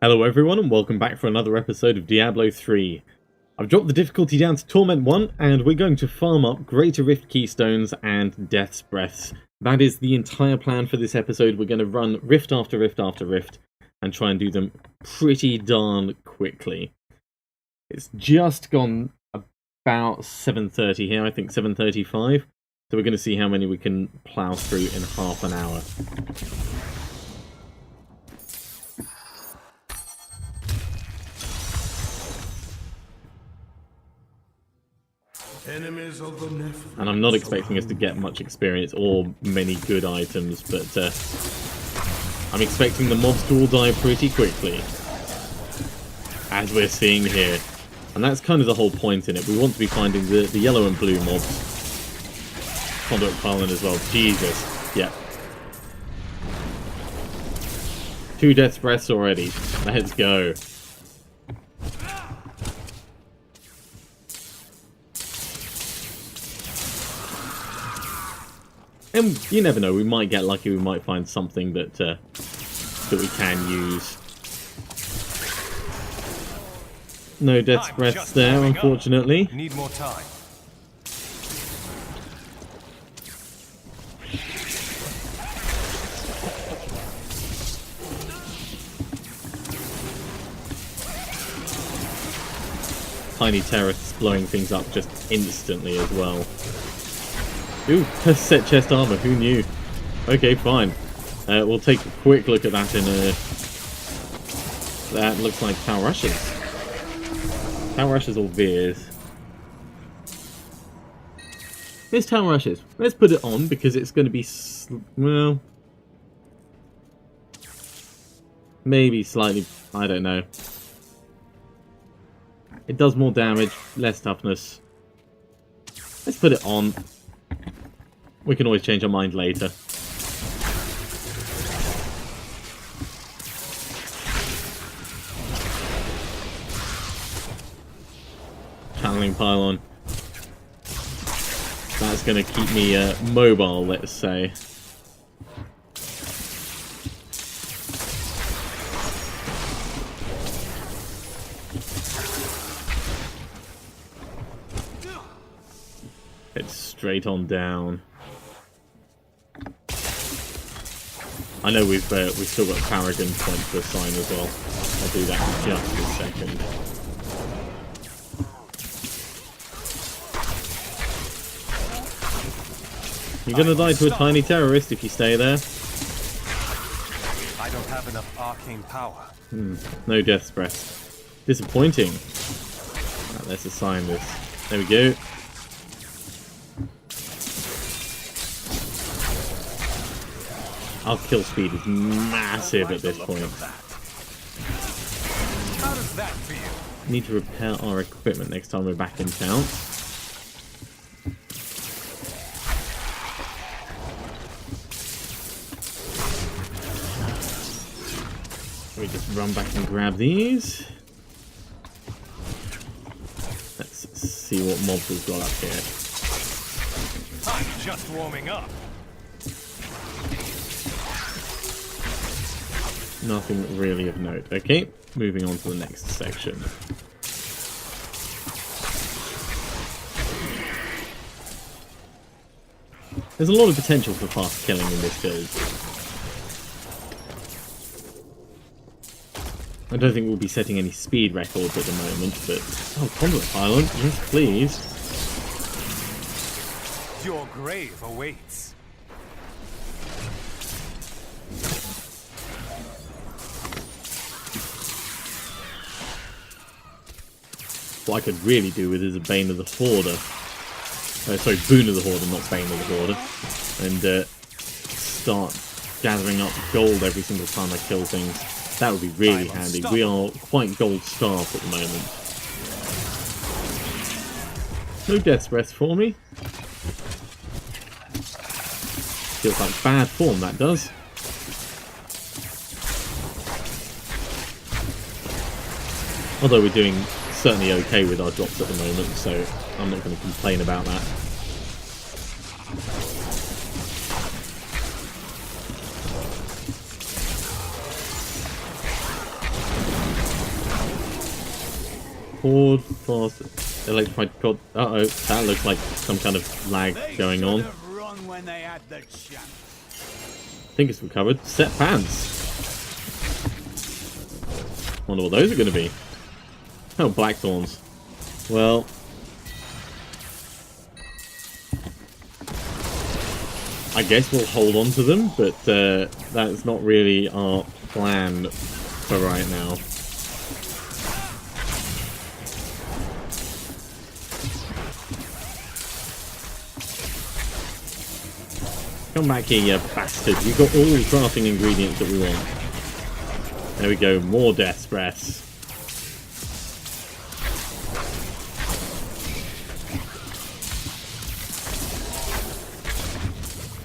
Hello everyone and welcome back for another episode of Diablo 3. I've dropped the difficulty down to Torment 1 and we're going to farm up Greater Rift Keystones and Death's Breaths. That is the entire plan for this episode. We're going to run Rift after Rift after Rift and try and do them pretty darn quickly. It's just gone about 7:30 here, I think 7:35. So we're going to see how many we can plow through in half an hour. And I'm not expecting us to get much experience or many good items, but I'm expecting the mobs to all die pretty quickly, as we're seeing here. And that's kind of the whole point in it. We want to be finding the yellow and blue mobs. Conduit Pylon as well. Jesus. Yep. 2 Death's Breaths already. Let's go. And you never know, we might get lucky, we might find something that we can use. No Death's Breaths there, unfortunately. Need more time. Tiny terrorists blowing things up just instantly as well. Ooh, set chest armor, who knew? Okay, fine. We'll take a quick look at that in a... That looks like Power Rushes. Power Rushes or Veers. Here's Tower Rushes. Let's put it on because it's going to be... well... maybe slightly... I don't know. It does more damage, less toughness. Let's put it on. We can always change our mind later. Channeling Pylon. That's going to keep me mobile, let's say. It's straight on down. I know we've still got Paragon points to assign as well. I'll do that in just a second. You're gonna die to a tiny terrorist if you stay there. I don't have enough arcane power. No Death's Breath. Disappointing. Right, let's assign this. There we go. Our kill speed is massive at this point. How does that feel? Need to repair our equipment next time we're back in town. We just run back and grab these. Let's see what mobs we've got up here. I'm just warming up. Nothing really of note. Okay, moving on to the next section. There's a lot of potential for fast killing in this build. I don't think we'll be setting any speed records at the moment, but... oh, Conduit Pylon, yes please. Your grave awaits. What I could really do with is a Bane of the Hoarder. Sorry, Boon of the Hoarder, not Bane of the Hoarder. And start gathering up gold every single time I kill things. That would be really handy. We are quite gold starved at the moment. No Death's Breath for me. Feels like bad form, that does. Although we're doing certainly okay with our drops at the moment, so I'm not going to complain about that. Horde fast electrified prod. Uh-oh, that looks like some kind of lag going on. When they had the chance. I think it's recovered. Set pants. Wonder what those are going to be. Oh, blackthorns. Well, I guess we'll hold on to them, but that's not really our plan for right now. Come back here, you bastard. You've got all the crafting ingredients that we want. There we go, more death breaths.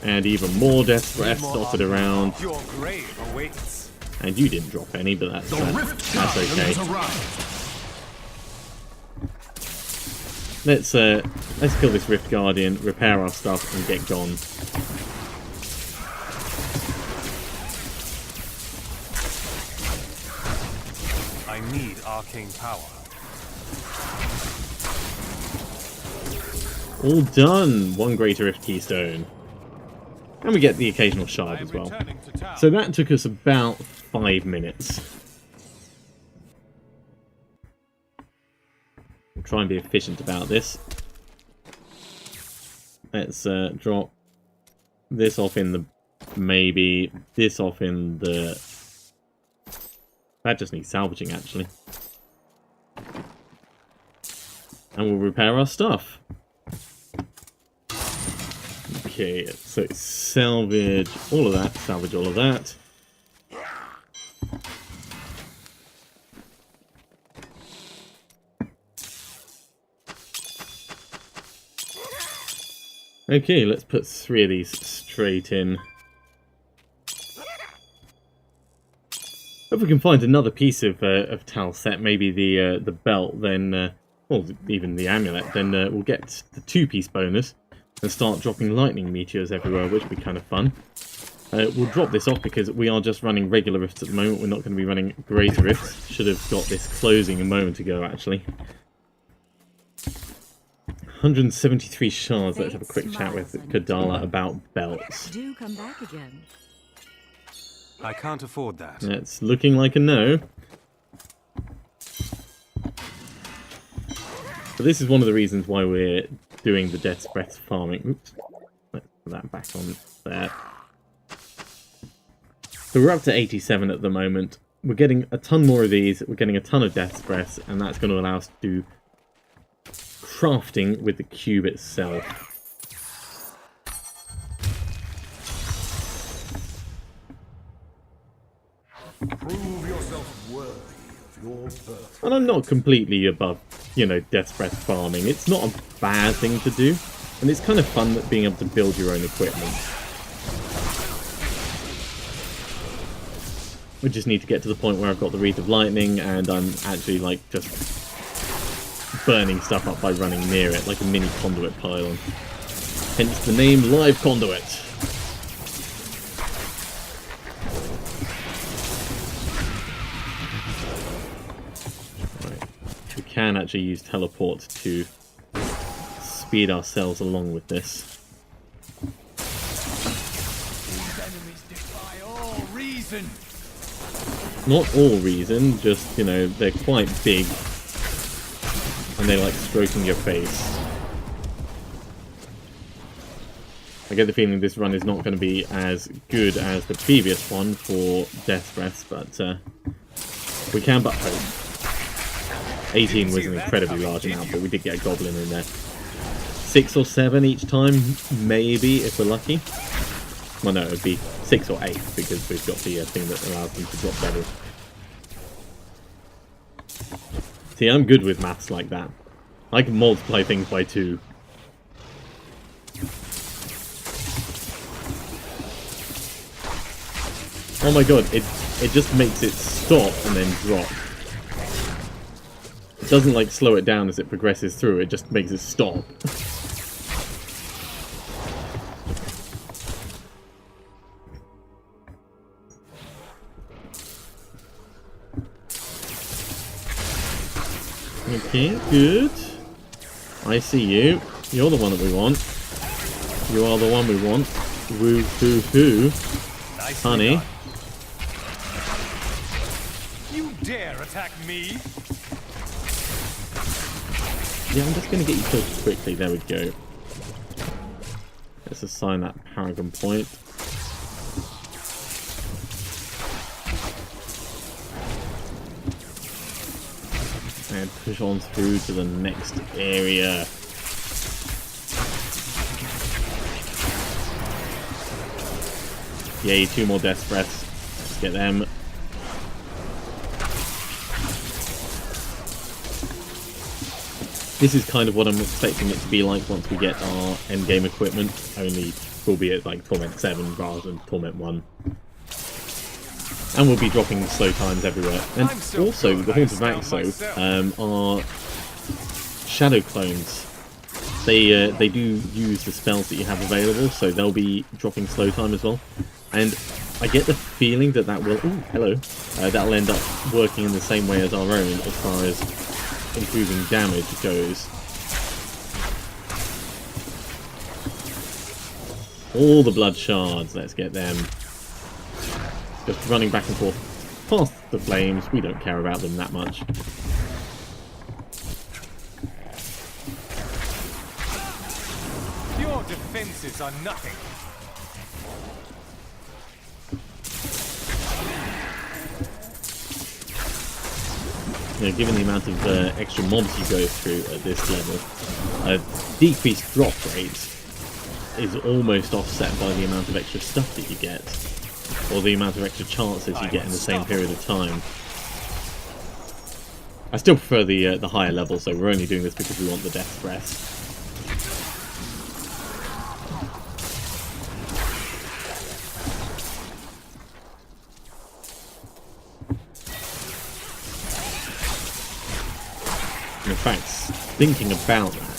And even more death breaths dotted around. Your grave awaits. And you didn't drop any, but that's okay. Let's kill this Rift Guardian, repair our stuff, and get gone. I need arcane power. All done! One Greater Rift Keystone. And we get the occasional shard as well. So that took us about 5 minutes. We'll try and be efficient about this. Let's drop this off in the... maybe this off in the... That just needs salvaging, actually. And we'll repair our stuff. Okay, so salvage all of that, salvage all of that. Okay, let's put 3 of these straight in. If we can find another piece of Tal set, maybe the belt, then, or even the amulet, then we'll get the 2-piece bonus and start dropping lightning meteors everywhere, which would be kind of fun. We'll drop this off because we are just running regular rifts at the moment. We're not going to be running greater rifts. Should have got this closing a moment ago, actually. 173 shards. Let's have a quick chat with Kadala about belts. Do come back again. I can't afford that. It's looking like a no. But this is one of the reasons why we're doing the Death's Breath farming. Oops. Let's put that back on there. So we're up to 87 at the moment. We're getting a ton more of these. We're getting a ton of Death's Breaths, and that's going to allow us to do crafting with the cube itself. Prove yourself worthy of your birth. And I'm not completely above, you know, Death's Breath farming. It's not a bad thing to do, and it's kind of fun that being able to build your own equipment. We just need to get to the point where I've got the Wreath of Lightning, and I'm actually, like, just burning stuff up by running near it, like a mini conduit pylon. Hence the name Live Conduit. Right. We can actually use teleport to speed ourselves along with this. These enemies defy all reason. Not all reason, just, you know, they're quite big. And they like stroking your face. I get the feeling this run is not going to be as good as the previous one for Death's Breath, but we can but hope. 18 was an incredibly large amount, but we did get a goblin in there. 6 or 7 each time, maybe, if we're lucky. Well, no, it would be 6 or 8, because we've got the thing that allows them to drop levels. See, I'm good with maths like that. I can multiply things by 2. Oh my god, it just makes it stop and then drop. It doesn't like slow it down as it progresses through, it just makes it stop. Okay, good. I see you. You're the one that we want. You are the one we want. Woo hoo hoo. Honey. You dare attack me? Yeah, I'm just going to get you killed quickly. There we go. Let's assign that Paragon point. And push on through to the next area. Yay, 2 more Death Breaths. Let's get them. This is kind of what I'm expecting it to be like once we get our endgame equipment, only we'll be at like Torment 7 rather than Torment 1. And we'll be dropping slow times everywhere. And also, the Haunt of Axo are shadow clones. They do use the spells that you have available, so they'll be dropping slow time as well. And I get the feeling that that will... Ooh, hello. That'll end up working in the same way as our own as far as improving damage goes. All the blood shards, let's get them. Just running back and forth past the flames, we don't care about them that much. Your defenses are nothing. You know, given the amount of extra mobs you go through at this level, a decreased drop rate is almost offset by the amount of extra stuff that you get, or the amount of extra chances you get in the same period of time. I still prefer the higher level, so we're only doing this because we want the Death Breath. In fact, thinking about that,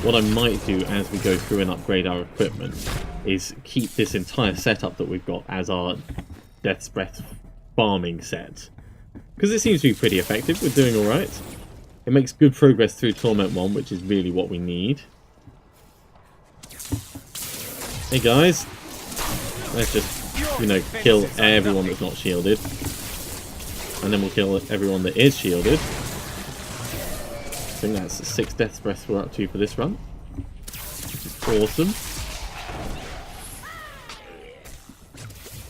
what I might do as we go through and upgrade our equipment is keep this entire setup that we've got as our Death's Breath farming set. Because it seems to be pretty effective, we're doing alright. It makes good progress through Torment 1, which is really what we need. Hey guys, let's just, you know, kill everyone that's not shielded. And then we'll kill everyone that is shielded. I think that's 6 Death's Breaths we're up to for this run, which is awesome.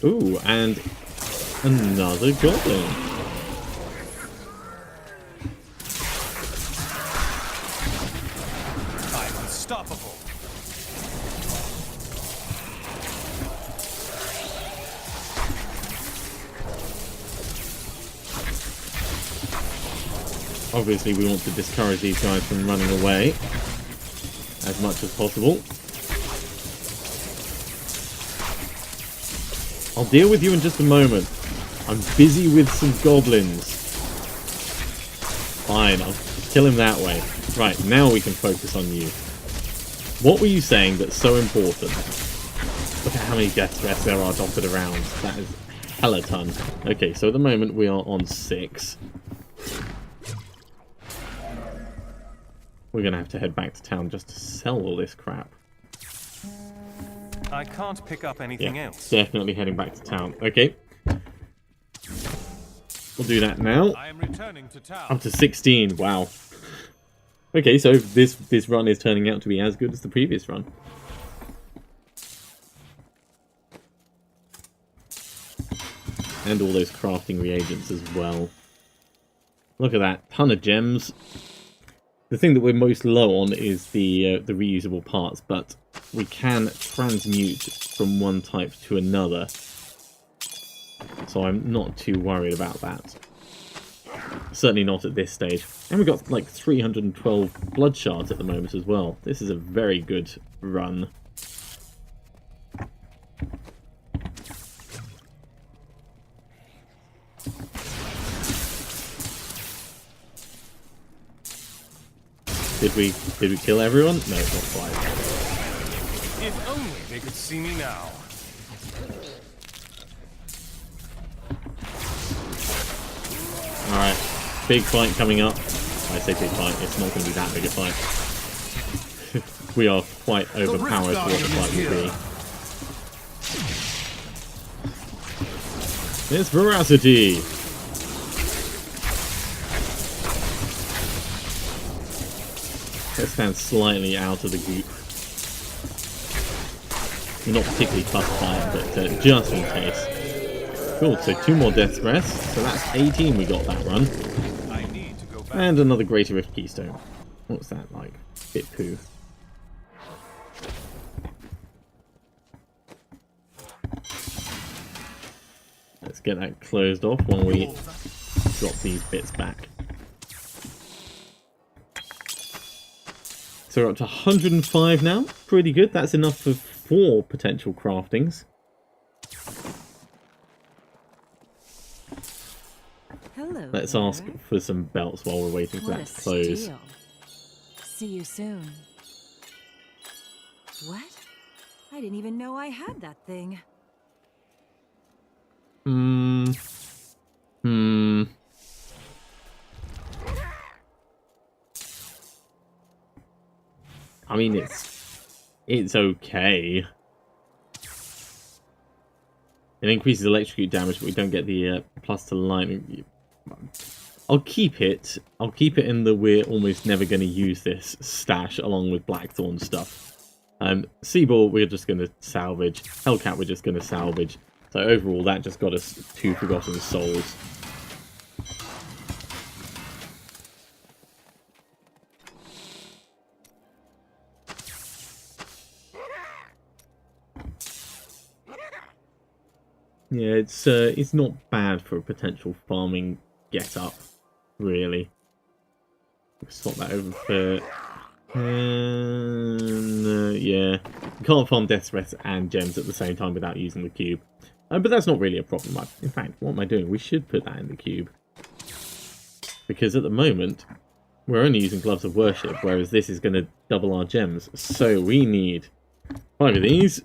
Ooh, and another goblin. I'm unstoppable. Obviously we want to discourage these guys from running away as much as possible. I'll deal with you in just a moment. I'm busy with some goblins. Fine, I'll kill him that way. Right, now we can focus on you. What were you saying that's so important? Look at how many Death Breaths there are dotted around. That is hella ton. Okay, so at the moment we are on 6. We're going to have to head back to town just to sell all this crap. I can't pick up anything Yeah, else. definitely heading back to town. Okay. We'll do that now. I am returning to town. Up to 16. Wow. Okay, so this run is turning out to be as good as the previous run. And all those crafting reagents as well. Look at that. Ton of gems. The thing that we're most low on is the reusable parts, but we can transmute from one type to another. So I'm not too worried about that. Certainly not at this stage. And we've got like 312 blood shards at the moment as well. This is a very good run. Did we kill everyone? No, not quite. If only they could see me now. Alright, big fight coming up. I say big fight, it's not going to be that big a fight. We are quite overpowered for what the fight will be. It's Veracity! Let's stand slightly out of the goop. Not particularly fussed by it, but just in case. Cool, so 2 more Death's Breaths, so that's 18 we got that run. And another Greater Rift Keystone. What's that like? Bit poo. Let's get that closed off while we drop these bits back. So we're up to 105 now. Pretty good. That's enough for 4 potential craftings. Hello. Let's ask for some belts while we're waiting for that to close. Steal. See you soon. What? I didn't even know I had that thing. I mean, it's okay. It increases electrocute damage, but we don't get the plus to lightning. I'll keep it. I'll keep it in the we're almost never going to use this stash along with Blackthorn stuff. Seaball, we're just going to salvage. Hellcat, we're just going to salvage. So overall, that just got us 2 Forgotten Souls. Yeah, it's not bad for a potential farming get up, really. Swap that over for. Yeah, you can't farm Death's Breath and gems at the same time without using the cube. But that's not really a problem. In fact, what am I doing? We should put that in the cube. Because at the moment, we're only using Gloves of Worship, whereas this is going to double our gems. So we need 5 of these.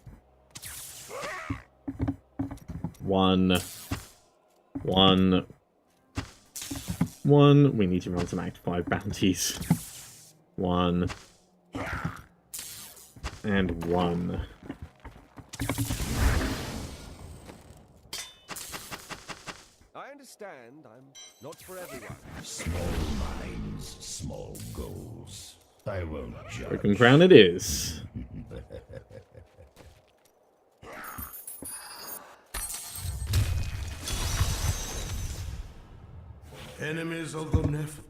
1. We need to run some Act 5 bounties. 1. And 1. I understand. I'm not for everyone. Small minds, small goals. I won't judge. Broken Crown it is. Enemies of the Nephilim.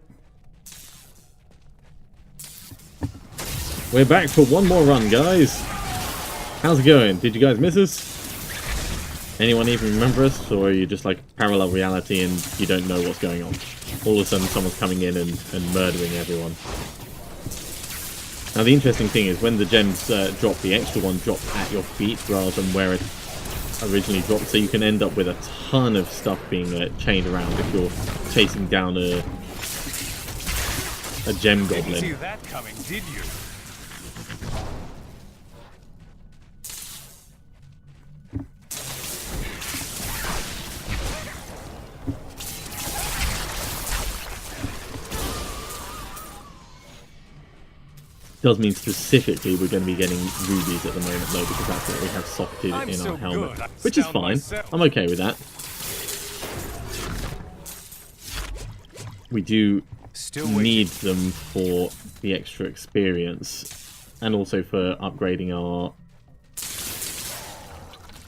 We're back for one more run, guys. How's it going? Did you guys miss us? Anyone even remember us? Or are you just like parallel reality and you don't know what's going on? All of a sudden someone's coming in and murdering everyone. Now the interesting thing is when the gems drop, the extra one drops at your feet rather than where it originally dropped. So you can end up with a ton of stuff being chained around if you're chasing down a gem Didn't goblin. see that coming, did you? Does mean specifically we're going to be getting rubies at the moment though, because that's what we have socketed I'm in so our helmet, good, I which is astound fine. myself. I'm okay with that. We do Still waiting. need them for the extra experience and also for upgrading our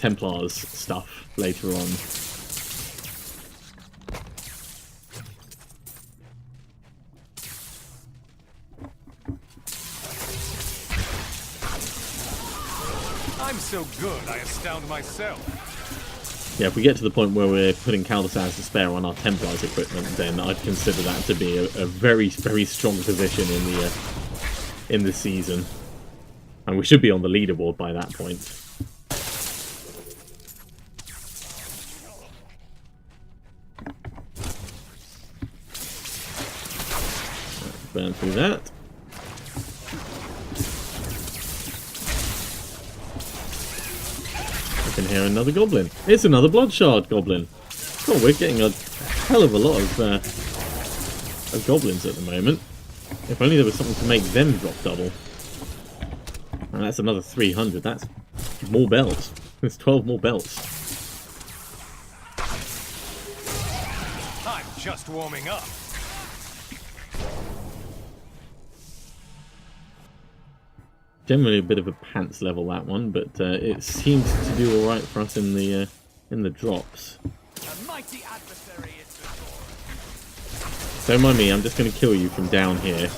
Templars stuff later on. I'm so good, I astound myself. Yeah, if we get to the point where we're putting Caldesans to spare on our Templars equipment, then I'd consider that to be a very, very strong position in the season. And we should be on the leaderboard by that point. Burn through that. I can hear another goblin. It's another Bloodshard goblin. Oh, we're getting a hell of a lot of of goblins at the moment. If only there was something to make them drop double. And that's another 300. That's more belts. There's 12 more belts. I'm just warming up. Generally a bit of a pants level, that one, but it seems to do all right for us in the drops. A mighty adversary is before us. Don't mind me, I'm just going to kill you from down here.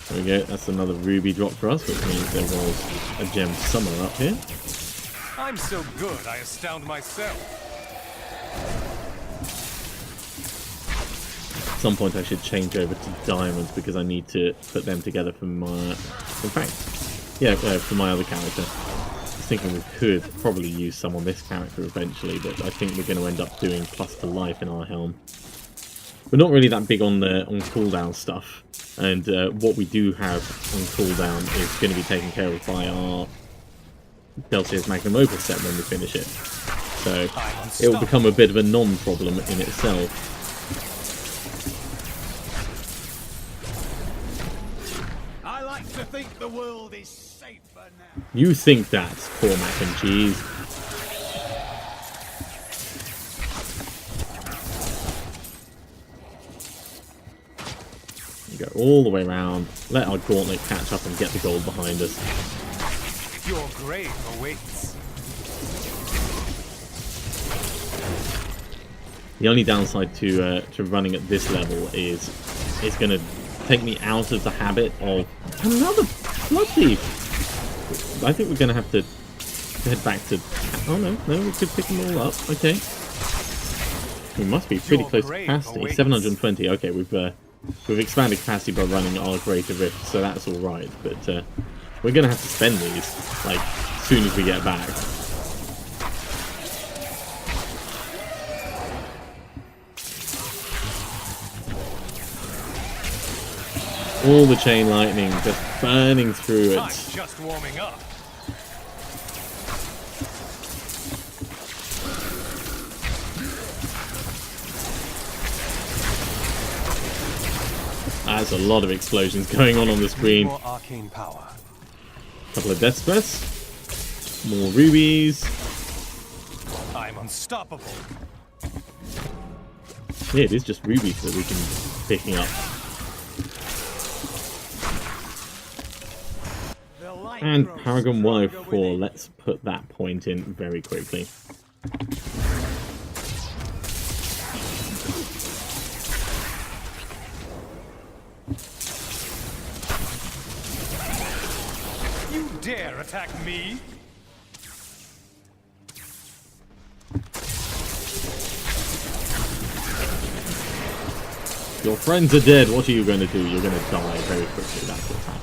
There we go, that's another ruby drop for us, which means there was a gem somewhere up here. I'm so good, I astound myself. At some point I should change over to diamonds because I need to put them together for my... In fact, yeah, for my other character. I was thinking we could probably use some on this character eventually, but I think we're going to end up doing plus to life in our helm. We're not really that big on cooldown stuff, and what we do have on cooldown is going to be taken care of by our Beltier's Magnum Opus set when we finish it. So it will become a bit of a non-problem in itself. I like to think the world is safer now. You think that, poor mac and cheese. You go all the way around, let our gauntlet catch up and get the gold behind us. Your grave awaits. The only downside to running at this level is it's going to take me out of the habit of another blood thief. I think we're going to have to head back to... Oh no, we could pick them all up. Okay. We must be pretty close to capacity. 720. Okay, we've expanded capacity by running our greater rift, so that's all right. But we're going to have to spend these like as soon as we get back. All the chain lightning just burning through it. I'm just warming up. There's a lot of explosions going on the screen. More arcane power. Couple of death breaths. More rubies. I'm unstoppable. Yeah, it is just rubies that we can be picking up. And Paragon 104, let's put that point in very quickly. You dare attack me? Your friends are dead, what are you going to do? You're going to die very quickly, that's what's happening.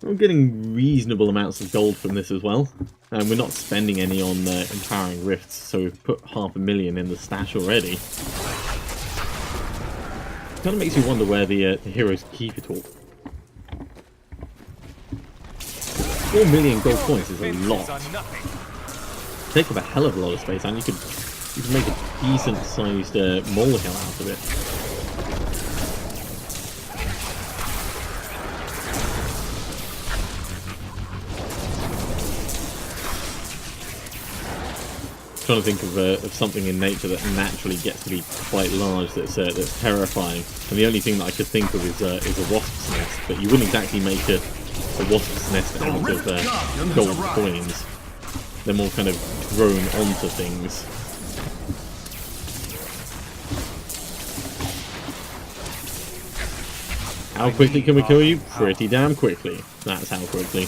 We're getting reasonable amounts of gold from this as well, and we're not spending any on empowering rifts, so we've put 500,000 in the stash already. Kind of makes you wonder where the heroes keep it all. 4 million gold points is a lot. Take up a hell of a lot of space, and you could make a decent sized molehill out of it. Trying to think of something in nature that naturally gets to be quite large that's terrifying, and the only thing that I could think of is a wasp's nest, but you wouldn't exactly make a wasp's nest out of gold coins. They're more kind of thrown onto things. How quickly can we kill you? Pretty damn quickly. That's how quickly.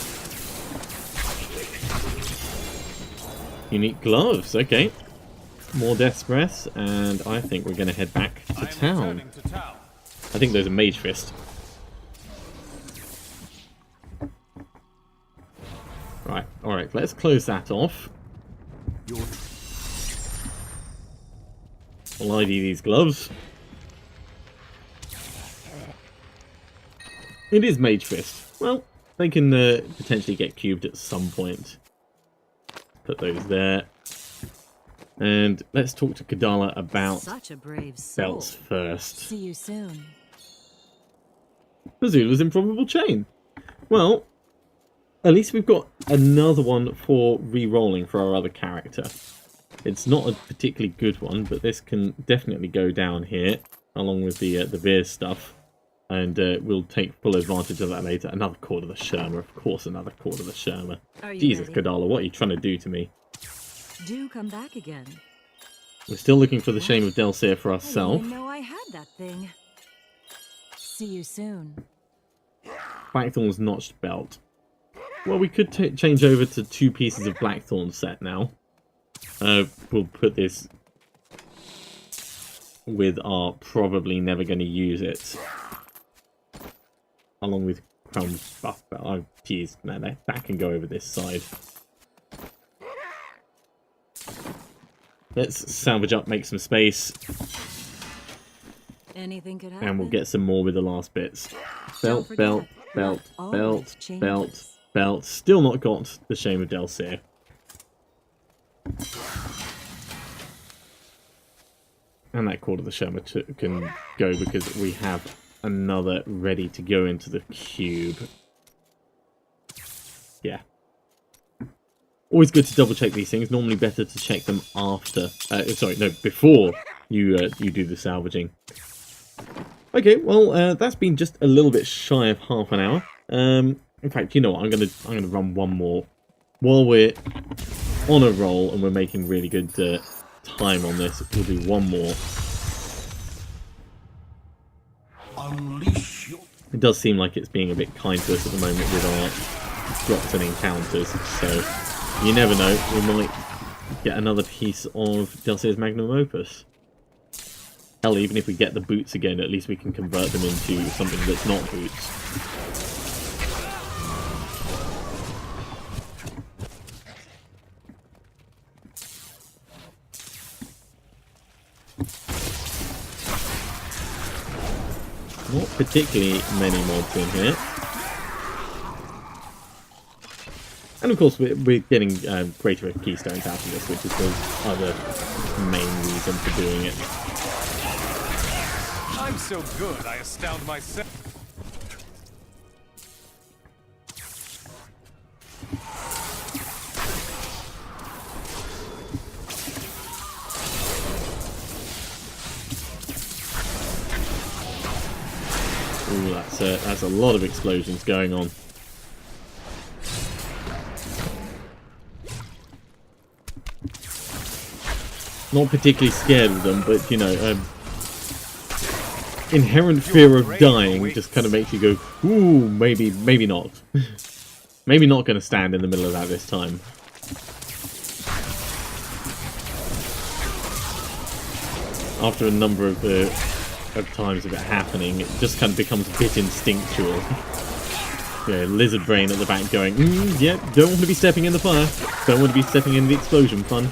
Unique gloves, okay. More death's breaths, and I think we're going to head back to town. I think there's a mage fist. Right, alright, let's close that off. I'll ID these gloves. It is mage fist. Well, They can potentially get cubed at some point. Put those there. And let's talk to Kadala about Such a brave soul. belts first. See you soon. Missoula's improbable chain. Well, at least we've got another one for re-rolling for our other character. It's not a particularly good one, but this can definitely go down here, along with the Veer stuff. And we'll take full advantage of that later. Another Cord of the Sherma, of course, another Cord of the Sherma. Jesus, ready? Kadala, what are you trying to do to me? Do come back again. We're still looking for the Shame of Delcir for I ourselves. didn't even know I had that thing. See you soon. Blackthorn's notched belt. Well, we could change over to 2 pieces of Blackthorn set now. We'll put this with our probably never going to use it. Along with Crumb's buff belt. Oh, jeez, no, that can go over this side. Let's salvage up, make some space, Anything could happen. and we'll get some more with the last bits. Don't Belt, forget, belt, belt, always belt, changes. belt, belt. Still not got the Shame of Delcir. And that Cord of the Sherma can go because we have another ready to go into the cube. Yeah. Always good to double check these things. Normally better to check them after. Sorry, no, before you do the salvaging. Okay, well that's been just a little bit shy of half an hour. In fact, you know what? I'm gonna run one more while we're on a roll and we're making really good time on this. We'll do one more. Unleash your... It does seem like it's being a bit kind to us at the moment with our drops and encounters, so you never know, we might get another piece of Delcir's Magnum Opus. Hell, even if we get the boots again, at least we can convert them into something that's not boots. Not particularly many mobs in here. And of course we're getting greater keystones out of this, which is the other main reason for doing it. I'm so good, I astound myself. Ooh, that's a lot of explosions going on. Not particularly scared of them, but you know, inherent fear of dying just kind of makes you go, ooh, maybe not. Maybe not going to stand in the middle of that this time. After a number of times of it happening, it just kind of becomes a bit instinctual. Yeah, lizard brain at the back going, yeah, don't want to be stepping in the fire. Don't want to be stepping in the explosion fun.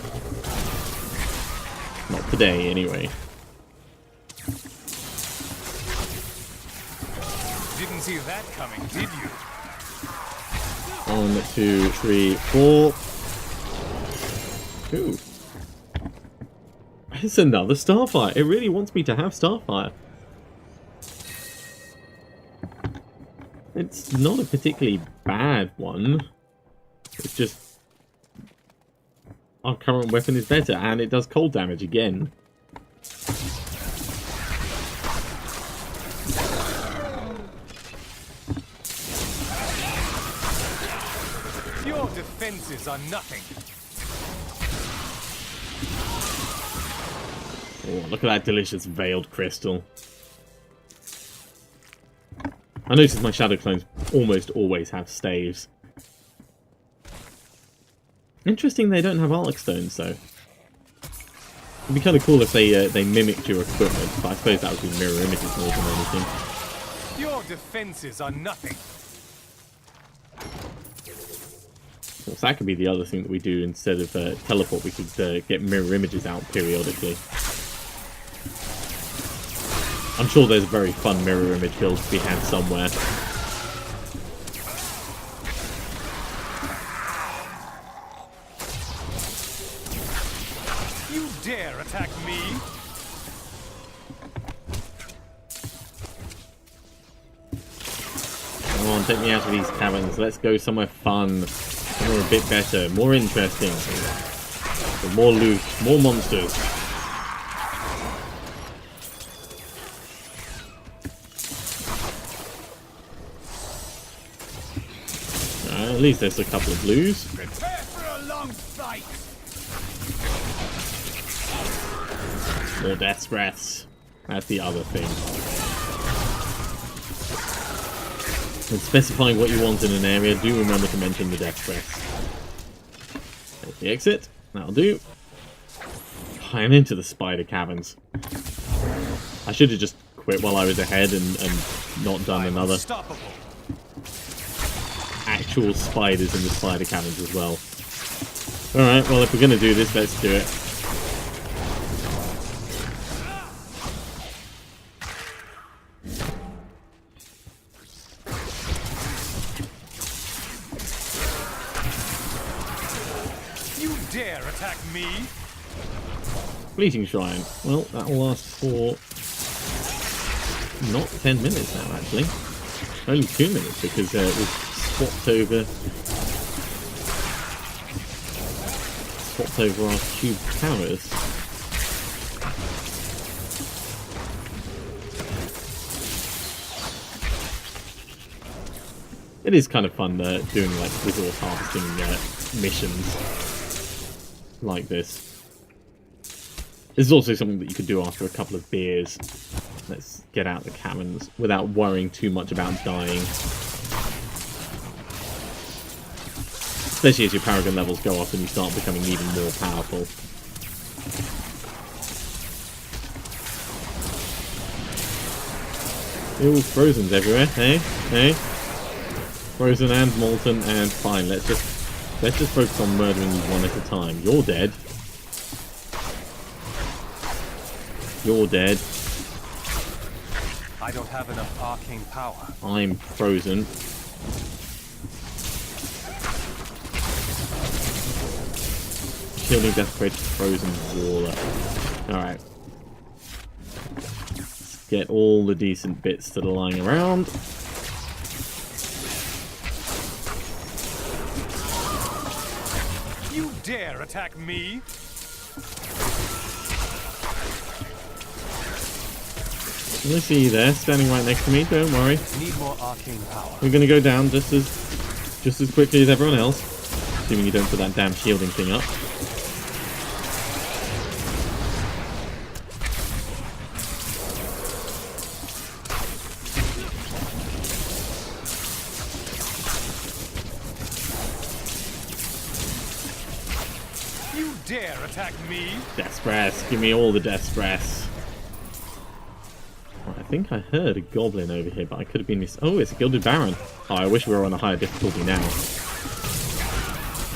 Not today, anyway. Didn't see that coming, did you? 1, 2, 3, 4. Ooh. It's another Starfire. It really wants me to have Starfire. It's not a particularly bad one. It's just our current weapon is better, and it does cold damage again. Your defenses are nothing. Oh, look at that delicious veiled crystal. I notice my shadow clones almost always have staves. Interesting they don't have Arc Stones, though. It'd be kind of cool if they mimicked your equipment, but I suppose that would be mirror images more than anything. Your defenses are nothing. Well, so that could be the other thing that we do instead of teleport. We could get mirror images out periodically. I'm sure there's a very fun mirror image build to be had somewhere. take me out of these caverns. Let's go somewhere fun, somewhere a bit better, more interesting. With more loot, more monsters. At least there's a couple of blues. Prepare for a long fight. More death's breaths. That's the other thing. When specifying what you want in an area, do remember to mention the death's breaths. There's the exit. That'll do. I'm into the spider caverns. I should have just quit while I was ahead and not done another. Unstoppable. Actual spiders in the spider caverns as well. Alright, well if we're gonna do this, let's do it. You dare attack me? Fleeting Shrine. Well, that'll last for not 10 minutes now, actually. Only 2 minutes because it was swapped over our cube towers. It is kind of fun doing like resource harvesting missions like this. This is also something that you could do after a couple of beers. Let's get out the caverns without worrying too much about dying. Especially as your Paragon levels go up and you start becoming even more powerful. Ooh, Frozen's everywhere, hey? Hey? Frozen and Molten, and fine, let's just focus on murdering these one at a time. You're dead. You're dead. I don't have enough arcane power. I'm frozen. Shielding Death Quake, Frozen Waller. Alright. Let's get all the decent bits that are lying around. You dare attack me? I see you there, standing right next to me, don't worry. Need more arcane power. We're gonna go down just as quickly as everyone else. Assuming you don't put that damn shielding thing up. You dare attack me? Death's Breath, give me all the Death's Breaths. I think I heard a goblin over here, but I could have been oh, it's a Gilded Baron. Oh, I wish we were on a higher difficulty now.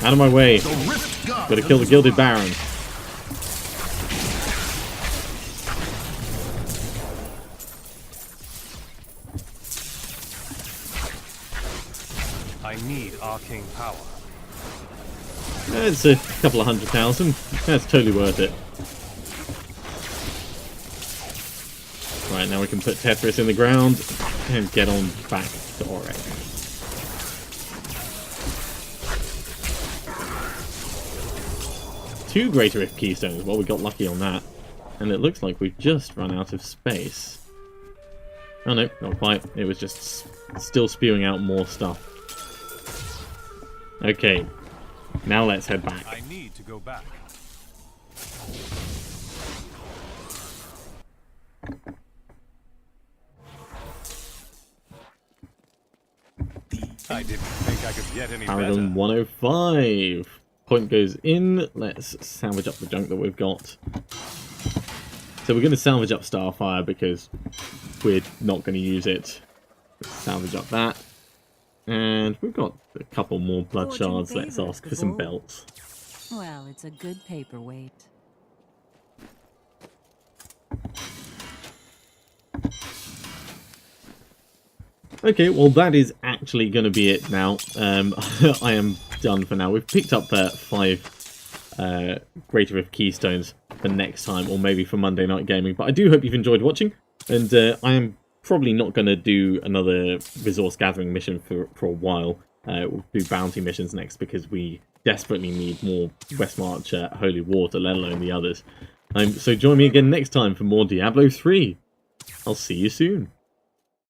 Out of my way. Gotta kill the Gilded Baron. I need arcane power. It's a couple of 100,000. That's totally worth it. Right, now we can put Tetris in the ground and get on back to Orek. Two Greater Rift Keystones. Well, we got lucky on that. And it looks like we've just run out of space. Oh no, not quite. It was just still spewing out more stuff. Okay, now let's head back. I need to go back. I didn't think I could get any Paragon better. 105. Point goes in. Let's salvage up the junk that we've got. So we're going to salvage up Starfire because we're not going to use it. Let's salvage up that. And we've got a couple more blood Fortune shards. Let's favours ask for some Kavol. belts. Well, it's a good paperweight. Okay, well that is actually going to be it now. I am done for now. We've picked up 5 Greater Rift Keystones for next time, or maybe for Monday Night Gaming. But I do hope you've enjoyed watching, and I am probably not going to do another resource gathering mission for a while. We'll do bounty missions next because we desperately need more Westmarch Holy Water, let alone the others. So join me again next time for more Diablo 3. I'll see you soon.